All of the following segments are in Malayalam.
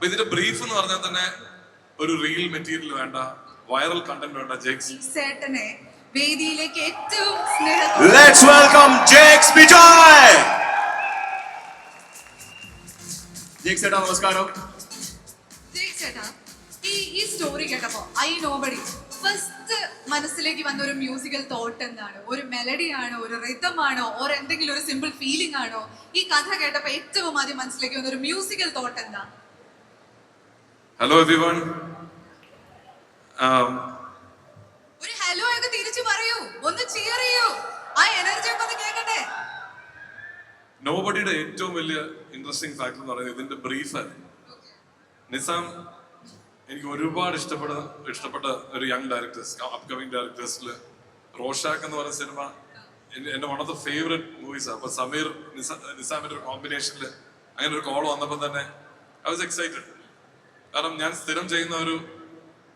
അപ്പൊ ഇതിന്റെ ബ്രീഫ് എന്ന് പറഞ്ഞാൽ തന്നെ ഒരു റീൽ മെറ്റീരിയൽ വേണ്ട, വൈറൽ കണ്ടന്റ് വേണ്ട. ജേക്സ് ചേട്ടനെ വേദിയിലേക്ക് ഏറ്റവും Let's welcome Jakes Bijoy. Jakes ചേട്ടാ നമസ്കാരം. ചേട്ടാ ഈ സ്റ്റോറി കേട്ടപ്പോ ഐ നോബഡി ഫസ്റ്റ് മനസ്സിലേക്ക് വന്ന ഒരു മ്യൂസിക്കൽ തോട്ട് എന്താണ്? ഒരു മെലഡി ആണോ, ഒരു റിതം ആണോ, ഓർ എന്തെങ്കിലും ഒരു സിമ്പിൾ ഫീലിംഗ് ആണോ? ഈ കഥ കേട്ടപ്പോ ഏറ്റവും ആദ്യം മനസ്സിലേക്ക് വന്ന ഒരു മ്യൂസിക്കൽ തോട്ട് എന്താ? Hello everyone. ഒരു ഹലോ ഒക്കെ തിരിച്ചു പറയൂ, ഒന്ന് ചിയർ ചെയ്യൂ, ആ എനർജി ഒക്കെ ഒന്ന് കേൾക്കട്ടെ. നോബഡിയുടെ ഏറ്റവും വലിയ ഇൻട്രസ്റ്റിംഗ് ഫാക്ടർ എന്ന് പറയുന്നത് ഇതിന്റെ ബ്രീഫാണ്. നിസാം എനിക്ക് ഒരുപാട് ഇഷ്ടപ്പെട്ട ഒരു യങ് ഡയറക്ടേഴ്സ്, അപ്കമിങ് ഡയറക്ടേഴ്സിൽ റോഷാക്ക് എന്ന് പറയുന്ന സിനിമ എന്റെ വൺ ഓഫ് ദ ഫേവറേറ്റ് മൂവീസാണ്. അപ്പൊ സമീർ നിസാമിന്റെ ഒരു കോമ്പിനേഷനിൽ അങ്ങനെ ഒരു കോൾ വന്നപ്പോൾ തന്നെ ഐ വാസ് എക്സൈറ്റഡ്. കാരണം ഞാൻ സ്ഥിരം ചെയ്യുന്ന ഒരു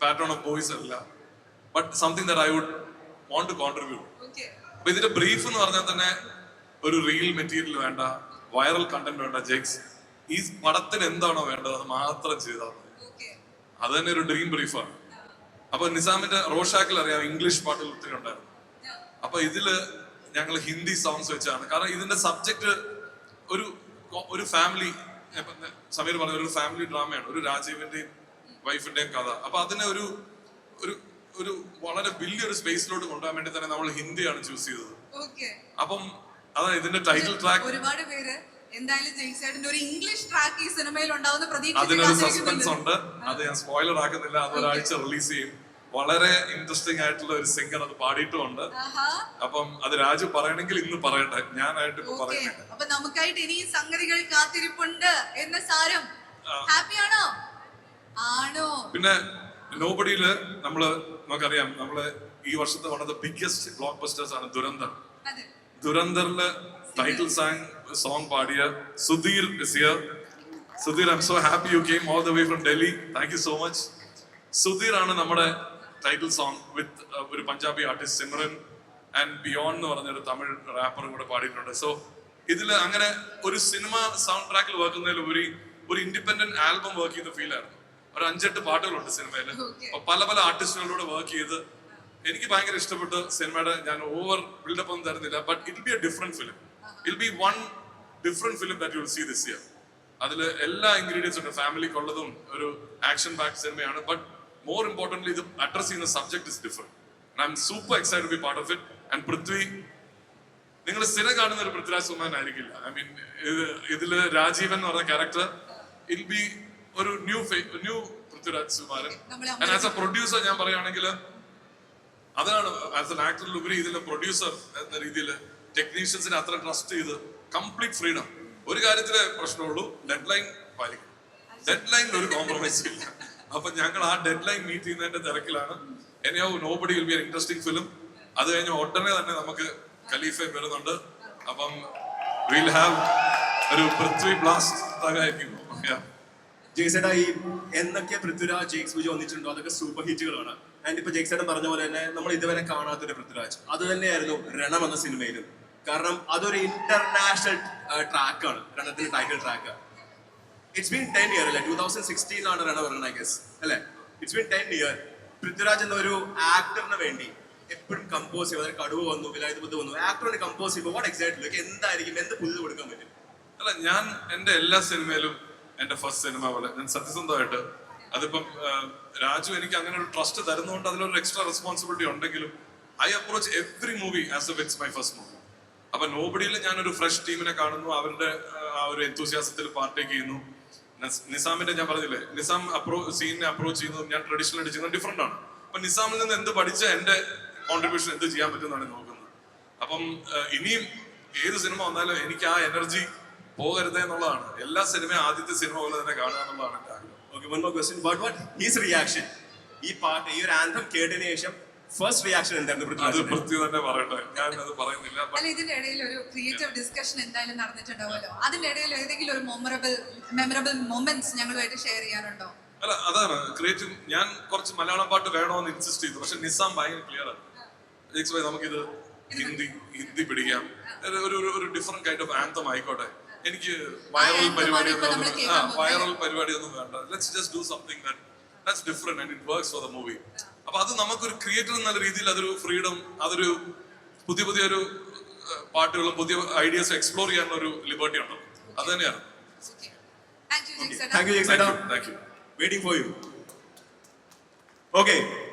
പാറ്റേൺ ഓഫ് വോയിസ് അല്ല, but something that I would want to contribute. അപ്പൊ ഇതിന്റെ ബ്രീഫ് എന്ന് പറഞ്ഞാൽ തന്നെ ഒരു റീൽ മെറ്റീരിയൽ വേണ്ട, വൈറൽ കണ്ടന്റ് വേണ്ട. ജേക്സ് ഈ പടത്തിന് എന്താണോ വേണ്ടത് അത് മാത്രം ചെയ്താൽ മതി. അത് തന്നെ ഒരു ഡ്രീം ബ്രീഫാണ്. അപ്പൊ നിസാമിന്റെ റോഷാക്കിൽ അറിയാം ഇംഗ്ലീഷ് പാട്ടുകൾ ഒത്തിരി ഉണ്ടായിരുന്നു. അപ്പൊ ഇതില് ഞങ്ങൾ ഹിന്ദി സോങ്സ് വെച്ചാണ്. കാരണം ഇതിന്റെ സബ്ജക്ട് ഒരു ഫാമിലി, സമീർ പറഞ്ഞ ഒരു ഫാമിലി ഡ്രാമയാണ്, ഒരു രാജീവിന്റെയും വൈഫിന്റെയും കഥ. അപ്പൊ അതിനെ ഒരു ഒരു വളരെ വലിയൊരു സ്പേസിലോട്ട് കൊണ്ടുപോകാൻ വേണ്ടി തന്നെ നമ്മൾ ഹിന്ദിയാണ് ചൂസ് ചെയ്തത്. അപ്പം അതാണ് ഇതിന്റെ ടൈറ്റിൽ ട്രാക്ക്. ഒരുപാട് പേര് എന്തായാലും ജെയ്സേട്ടന്റെ ഒരു ഇംഗ്ലീഷ് ട്രാക്ക് ഈ സിനിമയിൽ ഉണ്ടാവുന്ന അതിനൊരു സസ്പെൻസ് ഉണ്ട്, അത് ഞാൻ സ്പോയിലർ ആക്കുന്നില്ല. അത് ഒരാഴ്ച റിലീസ് ചെയ്യും. വളരെ ഇൻട്രസ്റ്റിംഗ് ആയിട്ടുള്ള ഒരു സിംഗർ അത് പാടിയിട്ടുമുണ്ട്. അപ്പം അത് രാജു പറയണമെങ്കിൽ ഇന്ന് പറയട്ടെ, ഞാനായിട്ട് ഇപ്പൊ പറയുന്നില്ല. അപ്പൊ നമുക്കായിട്ട് ഇനി സംഗതികൾ കാത്തിരിപ്പുണ്ട് എന്ന സാരം. ഹാപ്പിയാണോ? ആണോ? പിന്നെ നോബഡിയില് നമുക്കറിയാം, നമ്മള് ഈ വർഷത്തെ one of the biggest block busters ആണ് ദുരന്തർ. ദുരന്തറില് ടൈറ്റിൽ സോങ് പാടിയ Sudheer is here. Sudheer, I'm so happy you came all the way from Delhi. Thank you so much. Sudheer ആണ് നമ്മുടെ ടൈറ്റിൽ സോങ് വിത്ത് ഒരു Punjabi artist Simran and beyond എന്ന് പറഞ്ഞൊരു തമിഴ് റാപ്പറും കൂടെ പാടിയിട്ടുണ്ട്. സോ ഇതില് അങ്ങനെ ഒരു സിനിമ സൗണ്ട് ട്രാക്കിൽ വർക്ക് ചെയ്യുന്നതിലുപരി ഒരു ഇൻഡിപെൻഡന്റ് ആൽബം വർക്ക് ചെയ്യുന്ന ഫീൽ ആയിരുന്നു. ഒരു 5-8 പാട്ടുകളുണ്ട് സിനിമയില്. അപ്പൊ പല ആർട്ടിസ്റ്റുകളോട് വർക്ക് ചെയ്ത് എനിക്ക് ഭയങ്കര ഇഷ്ടപ്പെട്ട സിനിമയുടെ, ഞാൻ ഓവർ ബിൽഡപ്പ് ഒന്നും തരുന്നില്ല, but it be a different film. It be one different film that you will see this year. അതില് എല്ലാ ഇൻഗ്രീഡിയൻസ് ഉണ്ട്, ഫാമിലിക്കുള്ളതും ഒരു ആക്ഷൻ ബാക്ക് സിനിമയാണ്. ബട്ട് മോർ ഇമ്പോർട്ടന്റ്ലി ഇത് അഡ്രസ് ചെയ്യുന്ന subject is different. I'm super excited to be part of it. And Prithvi, നിങ്ങൾ സ്ഥിരം കാണുന്ന ഒരു പൃഥ്വിരാജ് സുമാൻ ആയിരിക്കില്ല. ഐ മീൻ ഇതില് രാജീവൻ എന്ന് പറഞ്ഞ ക്യാരക്ടർ ഇൽ ബി ഒരു new Prithviraj Sumaran. And as A producer ഞാൻ പറയുകയാണെങ്കിൽ അതാണ്, ആസ് എൻ ആക്ടറിലുപരി ഇതിലെ പ്രൊഡ്യൂസർ എന്ന രീതിയിൽ ടെക്നീഷ്യൻസിനെ അത്ര ട്രസ്റ്റ് ചെയ്ത് കംപ്ലീറ്റ് ഫ്രീഡം. ഒരു കാര്യത്തിലെ പ്രശ്നമുള്ളൂ, ഡെഡ് ലൈൻ പാലിക്കും. ഡെഡ് ലൈനിൽ ഒരു കോംപ്രമൈസ് ഇല്ല. അപ്പൊ ഞങ്ങൾ ആ ഡെഡ് ലൈൻ മീറ്റ് ചെയ്യുന്നതിന്റെ തിരക്കിലാണ്. Anyhow nobody will be an interesting film. അത് കഴിഞ്ഞ് ഉടനെ തന്നെ നമുക്ക് ഖലീഫ വരുന്നുണ്ട്. അപ്പം വിൽ ഹാവ് ഒരു പൃഥ്വി ബ്ലാസ്റ്റ് തകയായിരിക്കും. ജേക്സേട്ടാ, ഈ എന്തൊക്കെ പൃഥ്വിരാജ് ജേക്സ് ബിജോയ് വന്നിട്ടുണ്ടോ അതൊക്കെ സൂപ്പർ ഹിറ്റുകളാണ്. ആൻഡ് ഇപ്പൊ ജേക്സേട്ടൻ പറഞ്ഞ പോലെ തന്നെ നമ്മൾ ഇതുവരെ കാണാത്തൊരു പൃഥ്വിരാജ് അത് തന്നെയായിരുന്നു രണം എന്ന സിനിമയിലും. കാരണം അതൊരു ഇന്റർനാഷണൽ ട്രാക്കാണ്, രണത്തിന്റെ title track. It's been 10 years അല്ലെ, 2016 രണം പറയുന്നത്, ഐ ഗസ് അല്ലെ. It's been 10 years. പൃഥ്വിരാജ് എന്ന ഒരു ആക്ടറിന് വേണ്ടി എപ്പോഴും കമ്പോസ് ചെയ്യും. അതിന് കടുവ വന്നു, വിലായത് ബുദ്ധ വന്നു, ആക്ടറിന് കമ്പോസ് ചെയ്യുമ്പോൾ വാട്ട് എക്സാക്ട്ലി എന്തായിരിക്കും, എന്ത് പുതിയത് കൊടുക്കാൻ പറ്റും? അല്ല, ഞാൻ എന്റെ എല്ലാ സിനിമയിലും എന്റെ ഫസ്റ്റ് സിനിമ പോലെ ഞാൻ സത്യസന്ധമായിട്ട്, അതിപ്പം രാജു എനിക്ക് അങ്ങനെ ഒരു ട്രസ്റ്റ് തരുന്നതുകൊണ്ട് അതിലൊരു എക്സ്ട്രാ റെസ്പോൺസിബിലിറ്റി ഉണ്ടെങ്കിലും I approach every movie as F it's my first movie. അപ്പൊ നോബഡിയിൽ ഞാനൊരു ഫ്രഷ് ടീമിനെ കാണുന്നു, അവരുടെ ആ ഒരു എന്തൂസിയാസത്തിൽ പാർട്ടേക്ക് ചെയ്യുന്നു. നിസാമിന്റെ ഞാൻ പറഞ്ഞില്ലേ, നിസാം സീനിനെ അപ്രോച്ച് ചെയ്യുന്നതും ഞാൻ ട്രഡീഷണൽ ആയിട്ട് ചെയ്യുന്നത് ഡിഫറെന്റ് ആണ്. അപ്പൊ നിസാമിൽ നിന്ന് എന്ത് പഠിച്ച എന്റെ കോൺട്രിബ്യൂഷൻ എന്ത് ചെയ്യാൻ പറ്റുമെന്നാണ് നോക്കുന്നത്. അപ്പം ഇനിയും ഏത് സിനിമ വന്നാലും എനിക്ക് ആ എനർജി പോകരുത് എന്നുള്ളതാണ്. എല്ലാ സിനിമയും ആദ്യത്തെ സിനിമ പോലെ തന്നെ കാണുക എന്നുള്ളതാണ് എന്റെ ആഗ്രഹം. Okay, one more question. What his reaction? ഈ പാട്ട്, ഈ ഒരു ആന്തം കേട്ടതിന് ശേഷം ഫസ്റ്റ് റിയാക്ഷൻ എന്തായിരുന്നു? അത് പൃഥ്വി തന്നെ പറയട്ടെ, ഞാൻ അത് പറയുന്നില്ല. അല്ല, ഇതിന്റെ ഇടയിൽ ഒരു ക്രിയേറ്റീവ് ഡിസ്കഷൻ എന്തായാലും നടന്നിട്ടുണ്ടാവുമല്ലോ. അതിന്റെ ഇടയിൽ ഏതെങ്കിലും ഒരു മെമ്മറബിൾ മൊമെന്റ്സ് ഞങ്ങളുമായിട്ട് ഷെയർ ചെയ്യാനുണ്ടോ? അല്ല, അതാണ് ക്രിയേറ്റീവ്. ഞാൻ കുറച്ച് മലയാളം പാട്ട് വേണമെന്ന് ഇൻസിസ്റ്റ് ചെയ്തു, പക്ഷെ നിസാം ഭയങ്കര ക്ലിയർ ആണ്. ജേക്സ് ഭായ്, നമുക്കിത് ഹിന്ദി പിടിക്കാം, ഒരു ഡിഫറെന്റ് കൈൻഡ് ഓഫ് ആന്തം ആയിക്കോട്ടെ. എനിക്ക് വൈറൽ anthem പരിപാടി ആണ് ഇപ്പൊ നമ്മള് കേൾക്കാൻ പോകുന്നത്. വൈറൽ പരിപാടി ഒന്നും വേണ്ട. Let's just do something that's different and it works for the movie. അപ്പൊ അത് നമുക്കൊരു ക്രിയേറ്റർ എന്നുള്ള രീതിയിൽ അതൊരു ഫ്രീഡം, അതൊരു പുതിയൊരു പാട്ടുകളും പുതിയ ഐഡിയാസ് എക്സ്പ്ലോർ ചെയ്യാനുള്ള ഒരു ലിബർട്ടി ഉണ്ട്. അത് തന്നെയാണ്. Okay. Thank you, ജെയ്സേട്ടാ. താങ്ക് യു ജെയ്സേട്ടാ. Thank you. Waiting for you. Okay